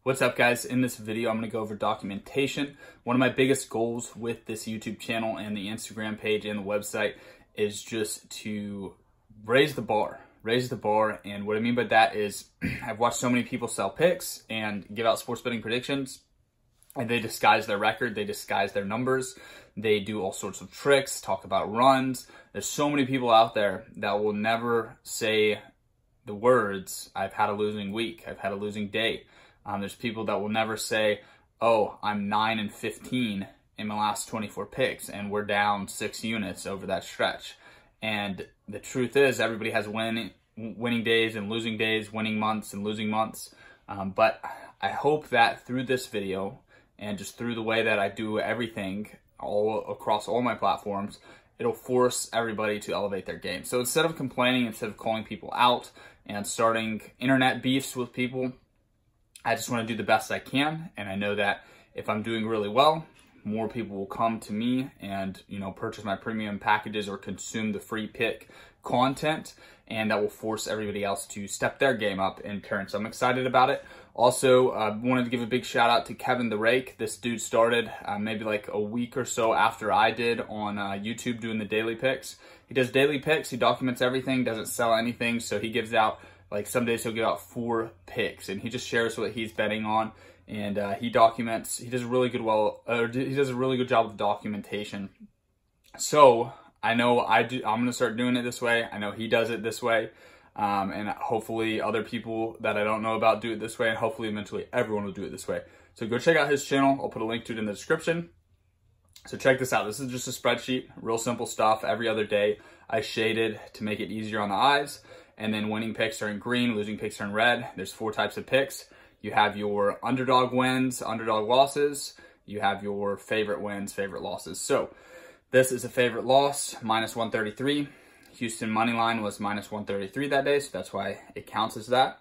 What's up, guys? In this video, I'm going to go over documentation. One of my biggest goals with this YouTube channel and the Instagram page and the website is just to raise the bar. And what I mean by that is I've watched so many people sell picks and give out sports betting predictions, and they disguise their record, they disguise their numbers, they do all sorts of tricks, talk about runs. There's so many people out there that will never say the words, I've had a losing week, I've had a losing day. There's people that will never say, oh, I'm 9-15 in my last 24 picks, and we're down 6 units over that stretch. And the truth is, everybody has winning days and losing days, winning months and losing months. But I hope that through this video and just through the way that I do everything all across all my platforms, it'll force everybody to elevate their game. So instead of complaining, instead of calling people out and starting internet beefs with people, I just want to do the best I can, and I know that if I'm doing really well, more people will come to me and, purchase my premium packages or consume the free pick content, and that will force everybody else to step their game up in turn. So I'm excited about it. Also, wanted to give a big shout out to Kevin the Rake. This dude started maybe like a week or so after I did on YouTube doing the daily picks. He does daily picks, he documents everything, doesn't sell anything, so he gives out, like some days he'll give out 4 picks, and he just shares what he's betting on, and he documents. He does a really good job of documentation. So I know I'm gonna start doing it this way. I know he does it this way, and hopefully other people that I don't know about do it this way, and hopefully eventually everyone will do it this way. So go check out his channel. I'll put a link to it in the description. So check this out. This is just a spreadsheet, real simple stuff. Every other day I shaded to make it easier on the eyes. And then winning picks are in green, losing picks are in red. There's 4 types of picks. You have your underdog wins, underdog losses. You have your favorite wins, favorite losses. So this is a favorite loss, -133. Houston money line was -133 that day, so that's why it counts as that.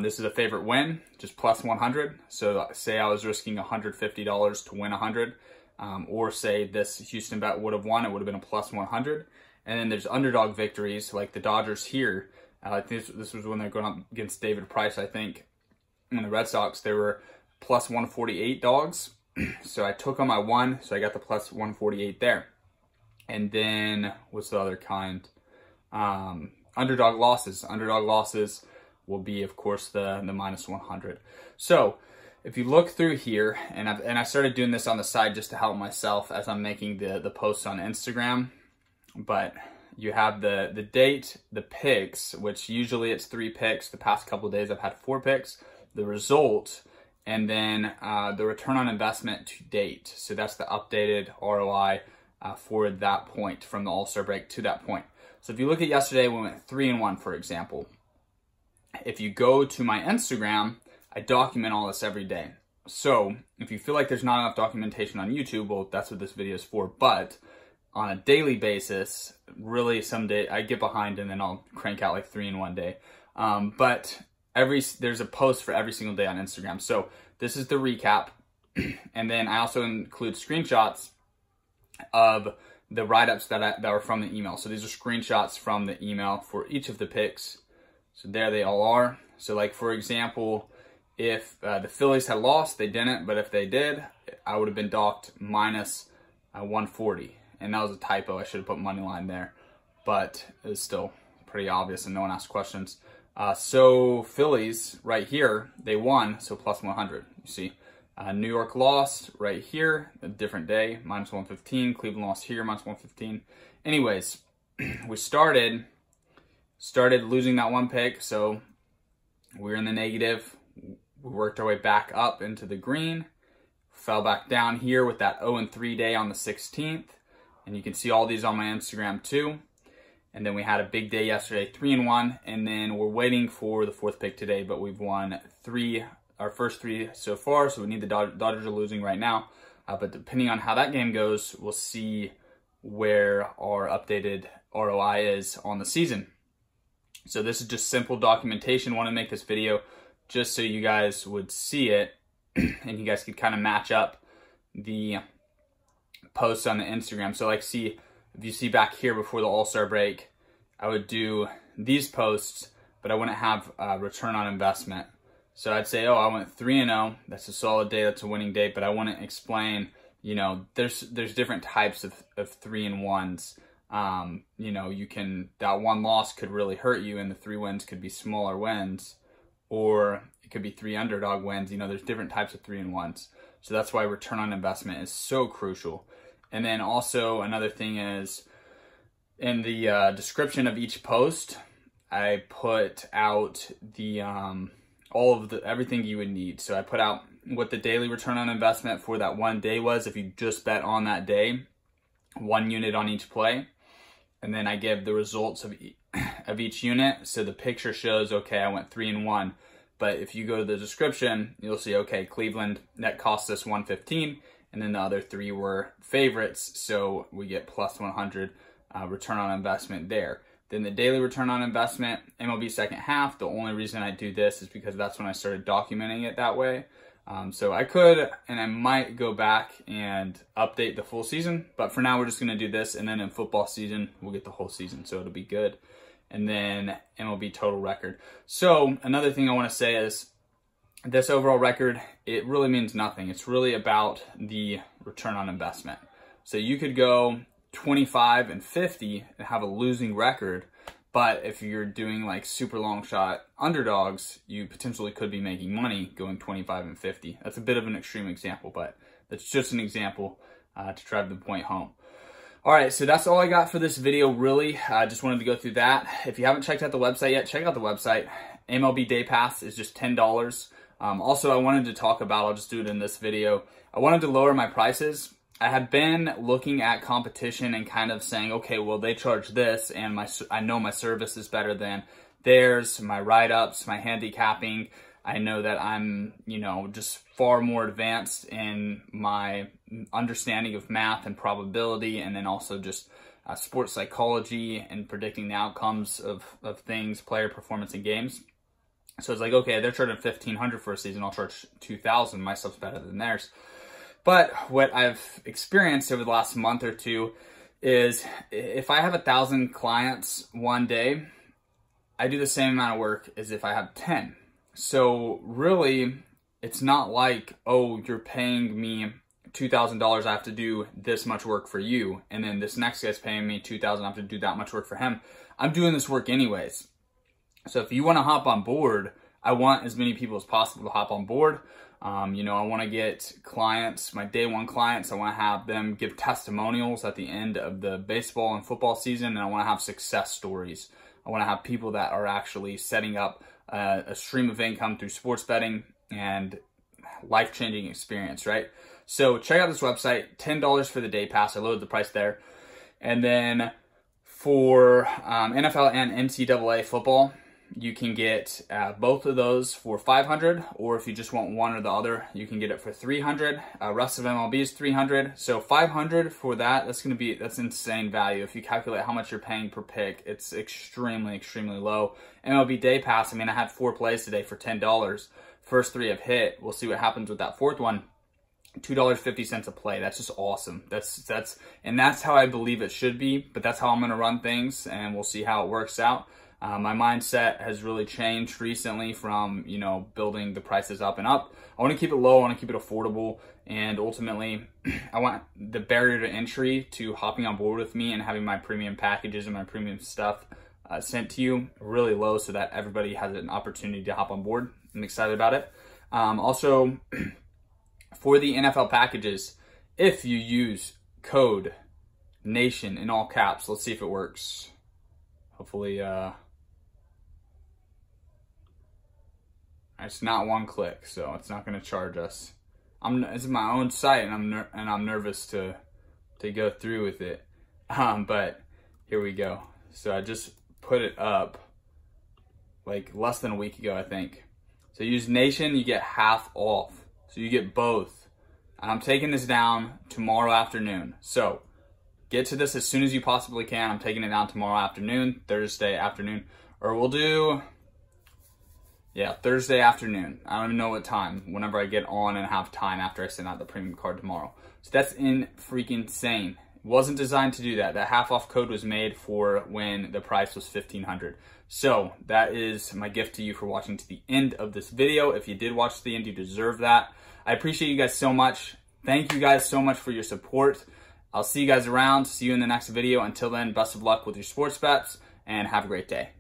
This is a favorite win, just +100. So say I was risking $150 to win 100, or say this Houston bet would have won, it would have been a +100. And then there's underdog victories, like the Dodgers here. This was when they're going up against David Price, I think. And the Red Sox, they were +148 dogs. So I took them, I won, so I got the +148 there. And then, what's the other kind? Underdog losses. Underdog losses will be, of course, the -100. So if you look through here, and I started doing this on the side just to help myself as I'm making the posts on Instagram. But you have the date, the picks, which usually it's 3 picks. The past couple of days I've had 4 picks, the result, and then the return on investment to date. So that's the updated ROI for that point, from the All-Star break to that point. So if you look at yesterday, we went 3-1, for example. If you go to my Instagram, I document all this every day. So if you feel like there's not enough documentation on YouTube, well, that's what this video is for. But on a daily basis, really someday I get behind and then I'll crank out like 3 in one day. But there's a post for every single day on Instagram. So this is the recap. And then I also include screenshots of the write-ups that are from the email. So these are screenshots from the email for each of the picks. So there they all are. So like, for example, if the Phillies had lost, they didn't, but if they did, I would have been docked -140. And that was a typo. I should have put money line there, but it's still pretty obvious and no one asked questions. So Phillies right here, they won, so +100, you see. New York lost right here, a different day, -115. Cleveland lost here, -115. Anyways, we started losing that 1 pick, so we were in the negative. We worked our way back up into the green, fell back down here with that 0-3 day on the 16th. And you can see all these on my Instagram too. And then we had a big day yesterday, 3-1. And then we're waiting for the 4th pick today, but we've won our first 3 so far. So we need the Dodgers are losing right now. But depending on how that game goes, we'll see where our updated ROI is on the season. So this is just simple documentation. I want to make this video just so you guys would see it and you guys could kind of match up the posts on the Instagram. So like, if you see back here before the All-Star break, I would do these posts, but I wouldn't have return on investment So I'd say, oh, I went 3-0. That's a solid day. That's a winning day. But I wouldn't explain, you know, there's different types of 3-1s. You know, that one loss could really hurt you, and the 3 wins could be smaller wins, or it could be 3 underdog wins. You know, there's different types of 3-1s. So that's why return on investment is so crucial. And then also another thing is, in the description of each post, I put out the everything you would need. So I put out what the daily return on investment for that one day was if you just bet on that day, 1 unit on each play. And then I give the results of each unit. So the picture shows, okay, I went 3-1. But if you go to the description, you'll see, okay, Cleveland, that cost us 115, and then the other 3 were favorites, so we get plus 100 return on investment there. Then the daily return on investment, MLB second half, the only reason I do this is because that's when I started documenting it that way. So I could, and I might go back and update the full season, but for now we're just gonna do this, and then in football season, we'll get the whole season, so it'll be good. And then MLB total record. So another thing I wanna say is, this overall record, it really means nothing. It's really about the return on investment. So you could go 25 and 50 and have a losing record, but if you're doing like super long shot underdogs, you potentially could be making money going 25 and 50. That's a bit of an extreme example, but that's just an example to drive the point home. All right, so that's all I got for this video, really. I just wanted to go through that. If you haven't checked out the website yet, check out the website. MLB Day Pass is just $10. Also, I wanted to talk about, I'll just do it in this video, I wanted to lower my prices. I had been looking at competition and kind of saying, okay, well, they charge this, and I know my service is better than theirs, my write-ups, my handicapping. I know that I'm, you know, just far more advanced in my understanding of math and probability, and then also just sports psychology and predicting the outcomes of things, player performance in games. So it's like, okay, they're charging $1,500 for a season, I'll charge $2,000, my stuff's better than theirs. But what I've experienced over the last month or two is if I have 1,000 clients one day, I do the same amount of work as if I have 10. So really, it's not like, oh, you're paying me $2,000, I have to do this much work for you, and then this next guy's paying me $2,000, I have to do that much work for him. I'm doing this work anyways. So if you want to hop on board, I want as many people as possible to hop on board. You know, I want to get clients, my day one clients, I want to have them give testimonials at the end of the baseball and football season, and I want to have success stories. I want to have people that are actually setting up a stream of income through sports betting and life-changing experience, right? So check out this website, $10 for the day pass. I loaded the price there. And then for NFL and NCAA football, you can get both of those for $500, or if you just want one or the other, you can get it for $300. Rest of MLB is $300. So $500 for that, that's insane value. If you calculate how much you're paying per pick, it's extremely, extremely low. MLB Day Pass, I mean, I had 4 plays today for $10. First 3 have hit. We'll see what happens with that 4th one. $2.50 a play. That's just awesome. And that's how I believe it should be, but that's how I'm going to run things, and we'll see how it works out. My mindset has really changed recently from, you know, building the prices up and up. I want to keep it low, I want to keep it affordable, and ultimately I want the barrier to entry to hopping on board with me and having my premium packages and my premium stuff sent to you really low so that everybody has an opportunity to hop on board. I'm excited about it. Also, for the NFL packages, if you use code NATION in all caps, let's see if it works. Hopefully, it's not one click, so it's not going to charge us. It's my own site, and I'm nervous to go through with it. But here we go. So I just put it up like less than a week ago, I think. So use NATION, you get half off. So you get both. And I'm taking this down tomorrow afternoon. So get to this as soon as you possibly can. I'm taking it down tomorrow afternoon, Thursday afternoon, or we'll do, yeah, Thursday afternoon. I don't even know what time, whenever I get on and have time after I send out the premium card tomorrow. So that's freaking insane. Wasn't designed to do that. That half off code was made for when the price was $1,500. So that is my gift to you for watching to the end of this video. If you did watch to the end, you deserve that. I appreciate you guys so much. Thank you guys so much for your support. I'll see you guys around. See you in the next video. Until then, best of luck with your sports bets and have a great day.